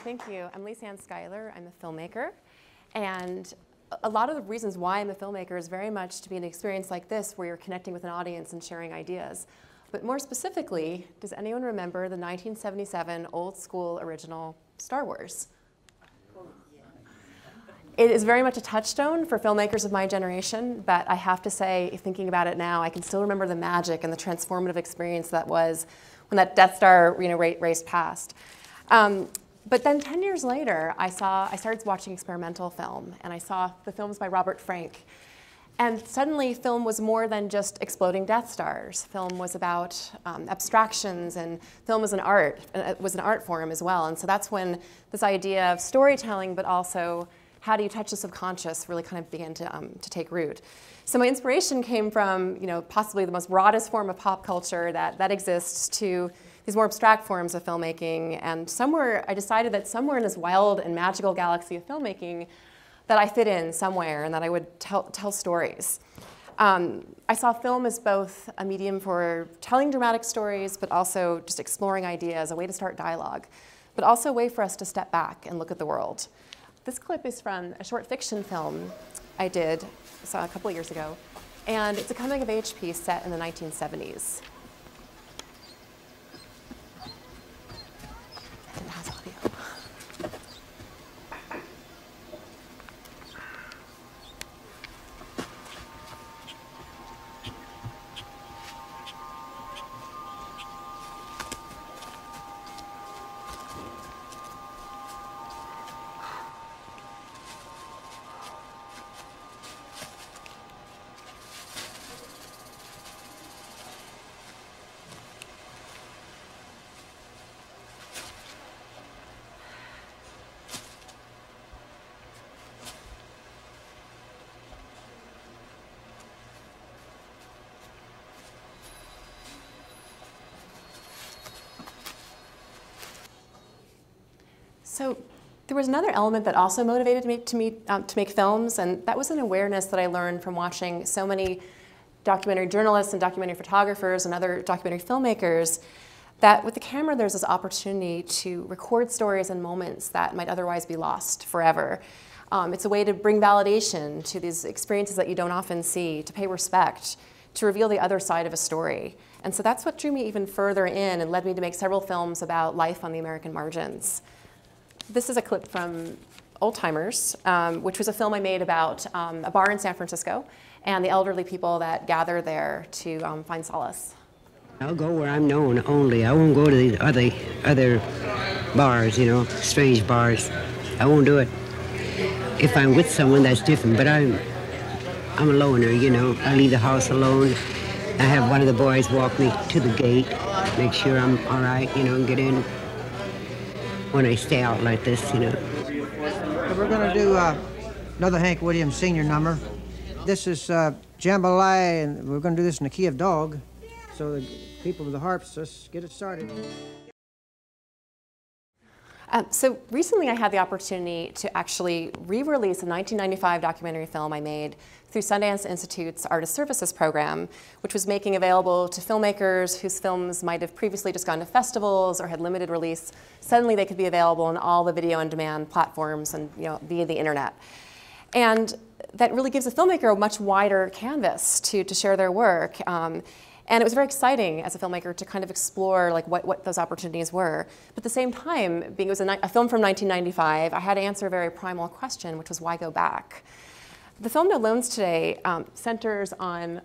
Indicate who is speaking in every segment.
Speaker 1: thank you. I'm Lisanne Skyler. I'm a filmmaker. And a lot of the reasons why I'm a filmmaker is very much to be an experience like this where you're connecting with an audience and sharing ideas. But more specifically, does anyone remember the 1977 old school original Star Wars? It is very much a touchstone for filmmakers of my generation, but I have to say, thinking about it now, I can still remember the magic and the transformative experience that was when that Death Star raced past. But then 10 years later, I started watching experimental film, and I saw the films by Robert Frank. And suddenly, film was more than just exploding Death Stars. Film was about abstractions, and film was an art form as well. And so that's when this idea of storytelling, but also how do you touch the subconscious, really kind of began to take root. So my inspiration came from, possibly the most broadest form of pop culture that exists to these more abstract forms of filmmaking. And I decided that somewhere in this wild and magical galaxy of filmmaking that I fit in somewhere and that I would tell stories. I saw film as both a medium for telling dramatic stories, but also just exploring ideas, a way to start dialogue, but also a way for us to step back and look at the world. This clip is from a short fiction film I did a couple of years ago, and it's a coming-of-age piece set in the 1970s. And it has audio. So there was another element that also motivated me to make films, and that was an awareness that I learned from watching so many documentary journalists and documentary photographers and other documentary filmmakers, that with the camera there's this opportunity to record stories and moments that might otherwise be lost forever. It's a way to bring validation to these experiences that you don't often see, to pay respect, to reveal the other side of a story. And so that's what drew me even further in and led me to make several films about life on the American margins. This is a clip from Old Timers, which was a film I made about a bar in San Francisco and the elderly people that gather there to find solace.
Speaker 2: I'll go where I'm known only. I won't go to these other bars, strange bars. I won't do it. If I'm with someone, that's different, but I'm a loner, I leave the house alone. I have one of the boys walk me to the gate, make sure I'm all right, and get in. When I stay out like this, So
Speaker 3: we're going to do another Hank Williams Sr. number. This is Jambalaya, and we're going to do this in the key of dog. So the people with the harps, let's get it started.
Speaker 1: So recently I had the opportunity to actually re-release a 1995 documentary film I made through Sundance Institute's Artist Services program, which was making available to filmmakers whose films might have previously just gone to festivals or had limited release. Suddenly they could be available on all the video-on-demand platforms and via the internet. And that really gives a filmmaker a much wider canvas to share their work. And it was very exciting as a filmmaker to kind of explore what those opportunities were. But at the same time, being it was a film from 1995, I had to answer a very primal question, which was why go back? The film No Loans Today centers on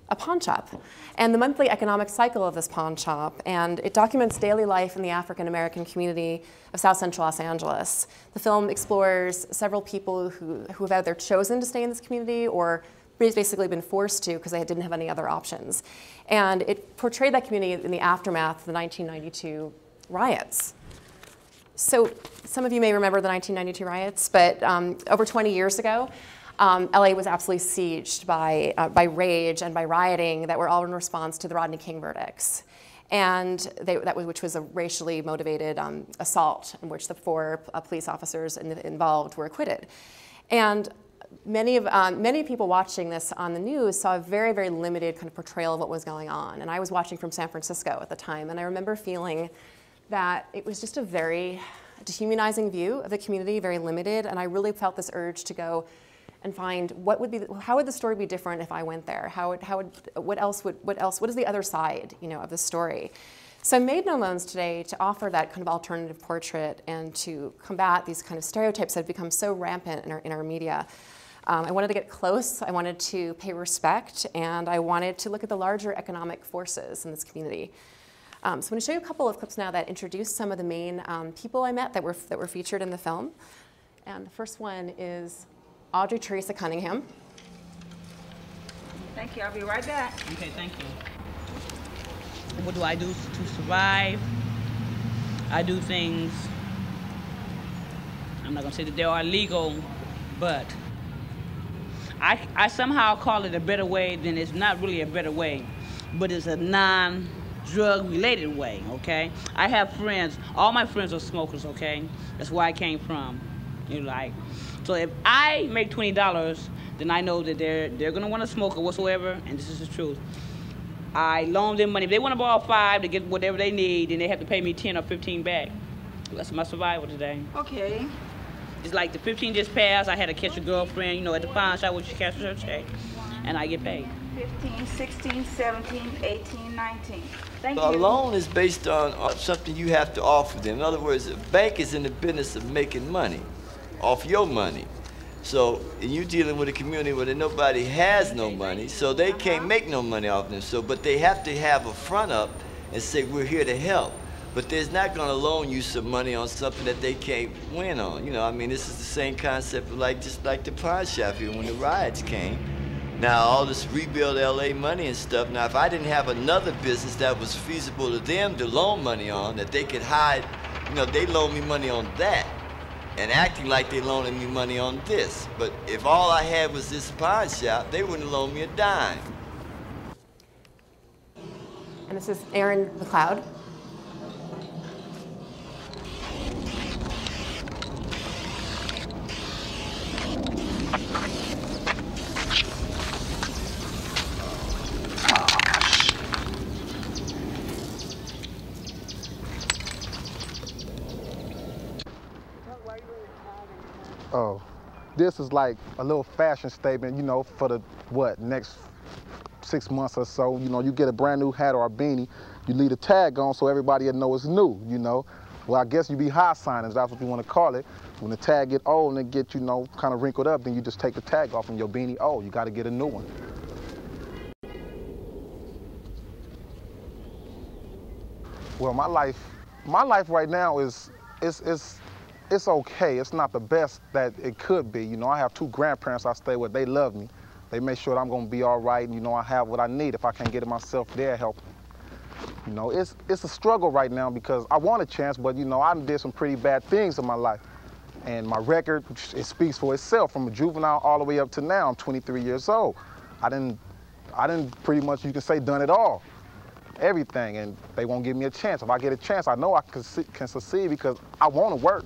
Speaker 1: a pawn shop and the monthly economic cycle of this pawn shop, and it documents daily life in the African American community of South Central Los Angeles. The film explores several people who have either chosen to stay in this community or basically been forced to because they didn't have any other options. And it portrayed that community in the aftermath of the 1992 riots. So some of you may remember the 1992 riots, but over 20 years ago, LA was absolutely sieged by rage and by rioting that were all in response to the Rodney King verdicts. And which was a racially motivated assault in which the 4 police officers involved were acquitted. And many people watching this on the news saw a very, very limited kind of portrayal of what was going on. And I was watching from San Francisco at the time, and I remember feeling that it was just a very dehumanizing view of the community, very limited, and I really felt this urge to go and find how would the story be different if I went there? What is the other side, of the story? So I made No Loans Today to offer that kind of alternative portrait and to combat these kind of stereotypes that have become so rampant in our media. I wanted to get close, I wanted to pay respect, and I wanted to look at the larger economic forces in this community. So I'm going to show you a couple of clips now that introduce some of the main people I met that were featured in the film. And the first one is Audrey Teresa Cunningham.
Speaker 4: Thank you, I'll be right back.
Speaker 5: Okay, thank you. What do I do to survive? I do things, I'm not gonna say that they are illegal, but I somehow call it a better way than it's not really a better way, but it's a non-drug related way, okay? I have friends, all my friends are smokers, okay? That's where I came from, So if I make $20, then I know that they're gonna wanna smoke or whatsoever, and this is the truth. I loan them money. If they want to borrow $5 to get whatever they need, then they have to pay me 10 or 15 back. That's my survival today.
Speaker 4: Okay.
Speaker 5: It's like the 15 just passed. I had to catch a girlfriend, at the pawn shop when she cashes her check, and I get paid.
Speaker 4: 15, 16, 17, 18, 19. Thank you.
Speaker 6: A loan is based on something you have to offer them. In other words, a bank is in the business of making money off your money. So, and you're dealing with a community where nobody has no money, so they can't make no money off them. So, but they have to have a front up and say, we're here to help. But they're not going to loan you some money on something that they can't win on. This is the same concept of just like the pawn shop here when the riots came. Now, all this rebuild LA money and stuff, now if I didn't have another business that was feasible to them to loan money on, that they could hide, they loan me money on that. And acting like they loaning me money on this. But if all I had was this pawn shop, they wouldn't loan me a dime.
Speaker 1: And this is Aaron McLeod.
Speaker 7: Oh, this is like a little fashion statement, for the, next 6 months or so. You get a brand new hat or a beanie, you leave a tag on so everybody will know it's new, Well, I guess you be high signing, that's what you want to call it. When the tag get old and it get, kind of wrinkled up, then you just take the tag off and your beanie, oh, you got to get a new one. Well, my life right now is it's okay. It's not the best that it could be. I have 2 grandparents I stay with. They love me. They make sure that I'm going to be all right. And, I have what I need. If I can't get it myself, they'll help me. It's a struggle right now because I want a chance, but, I did some pretty bad things in my life. And my record, it speaks for itself. From a juvenile all the way up to now, I'm 23 years old. I didn't pretty much, you can say, done it all. Everything, and they won't give me a chance. If I get a chance, I know I can succeed because I want to work.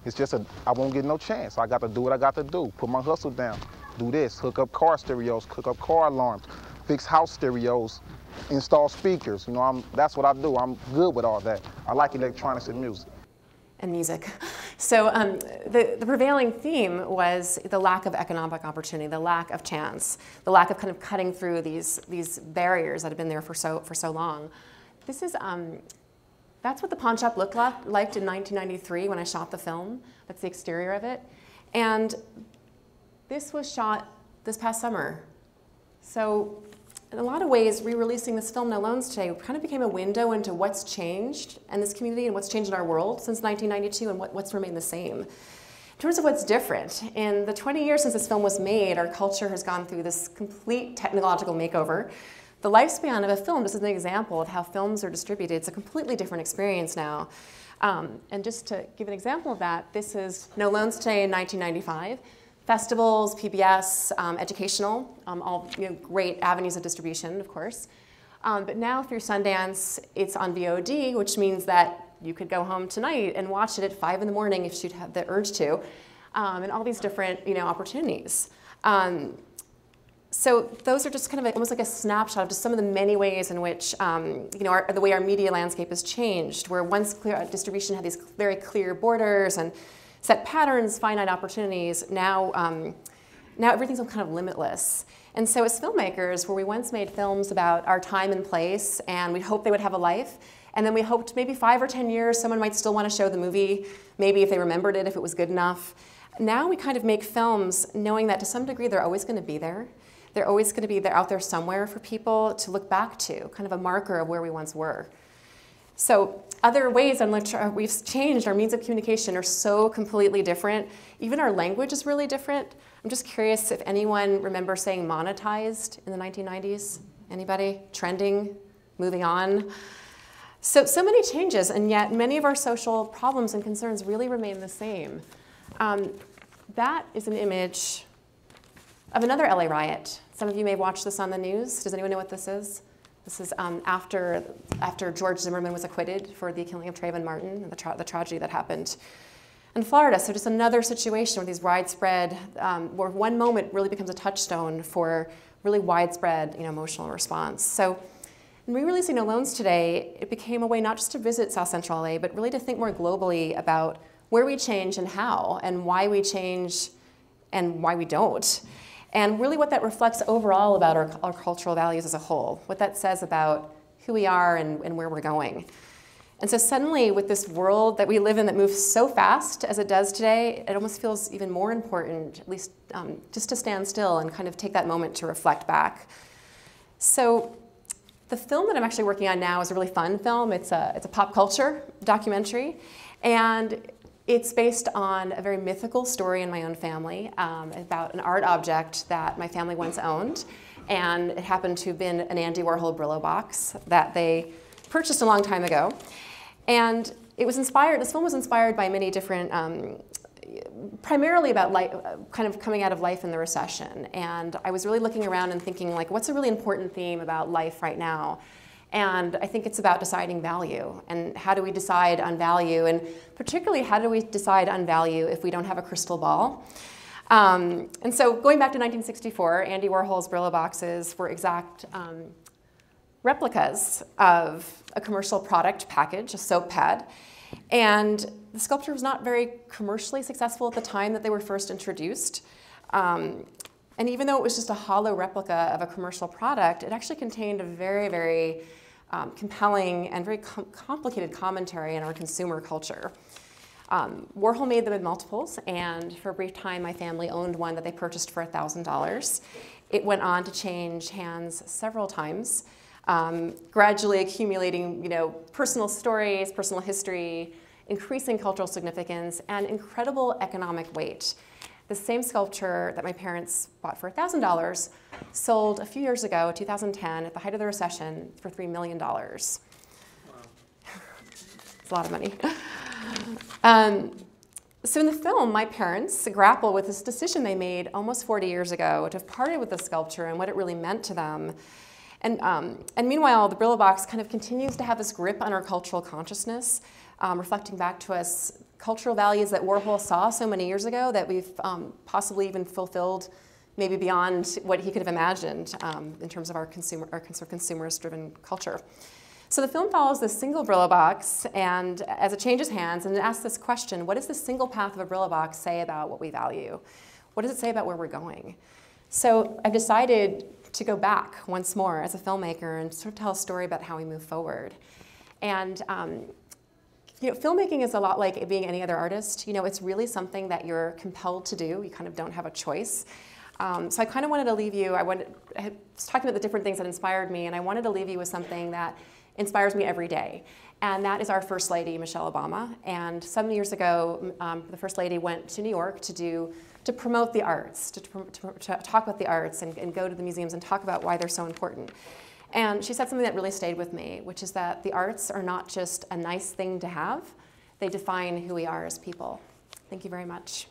Speaker 7: It's just I won't get no chance. I got to do what I got to do. Put my hustle down. Do this. Hook up car stereos. Hook up car alarms. Fix house stereos. Install speakers. That's what I do. I'm good with all that. I like electronics and music.
Speaker 1: And music. So the prevailing theme was the lack of economic opportunity, the lack of chance, the lack of kind of cutting through these barriers that have been there for so long. This is. That's what the pawn shop looked like in 1993 when I shot the film. That's the exterior of it. And this was shot this past summer. So in a lot of ways, re-releasing this film, No Loans Today, kind of became a window into what's changed in this community and what's changed in our world since 1992 and what's remained the same. In terms of what's different, in the 20 years since this film was made, our culture has gone through this complete technological makeover. The lifespan of a film, just as an example of how films are distributed, it's a completely different experience now. And just to give an example of that, this is No Loans Today in 1995. Festivals, PBS, educational, all great avenues of distribution, of course. But now through Sundance, it's on VOD, which means that you could go home tonight and watch it at 5 in the morning if you'd have the urge to, and all these different opportunities. So those are just kind of almost like a snapshot of just some of the many ways in which, the way our media landscape has changed, where once distribution had these very clear borders and set patterns, finite opportunities, now everything's kind of limitless. And so as filmmakers, where we once made films about our time and place, and we hoped they would have a life, and then we hoped maybe 5 or 10 years someone might still want to show the movie, maybe if they remembered it, if it was good enough. Now we kind of make films knowing that to some degree they're always going to be there. They're always going to be there out there somewhere for people to look back to, kind of a marker of where we once were. So other ways in which we've changed, our means of communication are so completely different. Even our language is really different. I'm just curious if anyone remembers saying monetized in the 1990s? Anybody? Trending? Moving on? So many changes, and yet many of our social problems and concerns really remain the same. That is an image of another LA riot. Some of you may have watched this on the news. Does anyone know what this is? This is after George Zimmerman was acquitted for the killing of Trayvon Martin and the tragedy that happened in Florida. So just another situation where these widespread, where one moment really becomes a touchstone for really widespread emotional response. So in re-releasing Alones today, it became a way not just to visit South Central LA, but really to think more globally about where we change and how, and why we change and why we don't. And really what that reflects overall about our cultural values as a whole, what that says about who we are and where we're going. And so suddenly with this world that we live in that moves so fast as it does today, it almost feels even more important, at least just to stand still and kind of take that moment to reflect back. So the film that I'm actually working on now is a really fun film. It's a pop culture documentary. And it's based on a very mythical story in my own family about an art object that my family once owned. And it happened to have been an Andy Warhol Brillo Box that they purchased a long time ago. And it was inspired, this film was inspired by many different, primarily about life, kind of coming out of life in the recession. And I was really looking around and thinking, like, what's a really important theme about life right now? And I think it's about deciding value, and how do we decide on value, and particularly how do we decide on value if we don't have a crystal ball? And so going back to 1964, Andy Warhol's Brillo boxes were exact replicas of a commercial product package, a soap pad. And the sculpture was not very commercially successful at the time that they were first introduced. And even though it was just a hollow replica of a commercial product, it actually contained a very, very compelling and very complicated commentary on our consumer culture. Warhol made them in multiples, and for a brief time my family owned one that they purchased for $1,000. It went on to change hands several times, gradually accumulating personal stories, personal history, increasing cultural significance, and incredible economic weight. The same sculpture that my parents bought for $1,000 sold a few years ago, 2010, at the height of the recession, for $3 million. Wow. It's a lot of money. So in the film, my parents grapple with this decision they made almost 40 years ago to have parted with the sculpture and what it really meant to them. And meanwhile, the Brillo Box kind of continues to have this grip on our cultural consciousness, reflecting back to us cultural values that Warhol saw so many years ago that we've possibly even fulfilled maybe beyond what he could have imagined in terms of our consumerist-driven culture. So the film follows this single Brillo box, and as it changes hands, and it asks this question: what does this single path of a Brillo box say about what we value? What does it say about where we're going? So I've decided to go back once more as a filmmaker and sort of tell a story about how we move forward. And filmmaking is a lot like being any other artist. It's really something that you're compelled to do. You kind of don't have a choice. So I kind of wanted to leave you, I was talking about the different things that inspired me, and I wanted to leave you with something that inspires me every day. And that is our First Lady, Michelle Obama. And some years ago, the First Lady went to New York to promote the arts, to talk about the arts and go to the museums and talk about why they're so important. And she said something that really stayed with me, which is that the arts are not just a nice thing to have, they define who we are as people. Thank you very much.